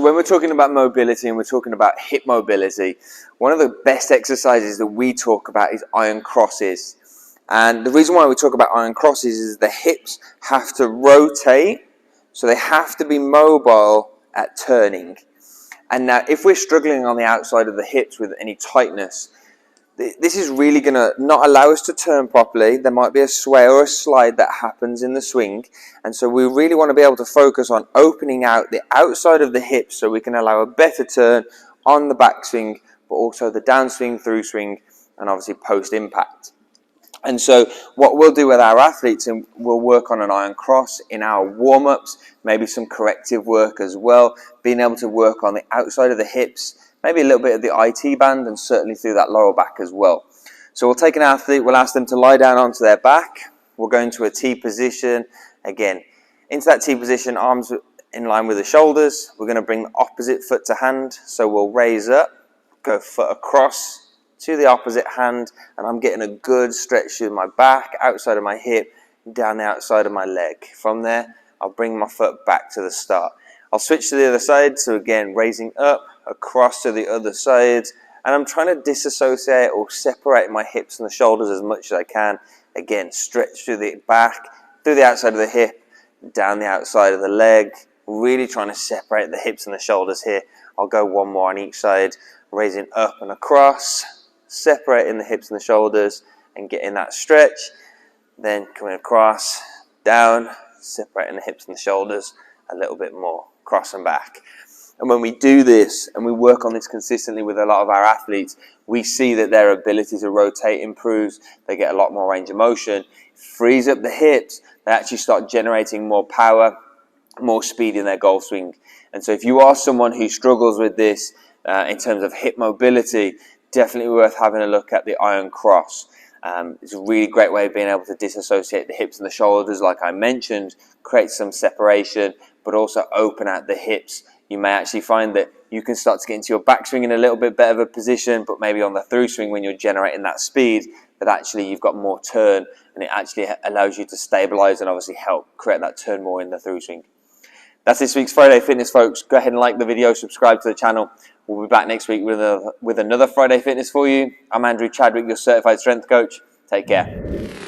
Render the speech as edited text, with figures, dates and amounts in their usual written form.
So when we're talking about mobility and we're talking about hip mobility, one of the best exercises that we talk about is iron crosses. And the reason why we talk about iron crosses is the hips have to rotate, so they have to be mobile at turning. And now if we're struggling on the outside of the hips with any tightness, this is really going to not allow us to turn properly. There might be a sway or a slide that happens in the swing. And so we really want to be able to focus on opening out the outside of the hips so we can allow a better turn on the backswing, but also the downswing, through swing, and obviously post impact. And so what we'll do with our athletes, and we'll work on an iron cross in our warm-ups, maybe some corrective work as well, being able to work on the outside of the hips, maybe a little bit of the IT band, and certainly through that lower back as well. So we'll take an athlete, we'll ask them to lie down onto their back. We'll go into a T position. Again, into that T position, arms in line with the shoulders. We're going to bring the opposite foot to hand. So we'll raise up, go foot across to the opposite hand, and I'm getting a good stretch through my back, outside of my hip, down the outside of my leg. From there, I'll bring my foot back to the start. I'll switch to the other side, so again, raising up, across to the other side, and I'm trying to disassociate or separate my hips and the shoulders as much as I can. Again, stretch through the back, through the outside of the hip, down the outside of the leg, really trying to separate the hips and the shoulders here. I'll go one more on each side, raising up and across, separating the hips and the shoulders and getting that stretch, then coming across, down, separating the hips and the shoulders a little bit more, cross and back. And when we do this and we work on this consistently with a lot of our athletes, we see that their ability to rotate improves. They get a lot more range of motion, frees up the hips. They actually start generating more power, more speed in their golf swing. And so if you are someone who struggles with this in terms of hip mobility, definitely worth having a look at the iron cross. It's a really great way of being able to disassociate the hips and the shoulders, like I mentioned, create some separation, but also open out the hips. You may actually find that you can start to get into your backswing in a little bit better of a position, but maybe on the through swing when you're generating that speed, that actually you've got more turn, and it actually allows you to stabilize and obviously help create that turn more in the through swing. That's this week's Friday Fitness, folks. Go ahead and like the video, subscribe to the channel. We'll be back next week with another Friday Fitness for you. I'm Andrew Chadwick, your certified strength coach. Take care.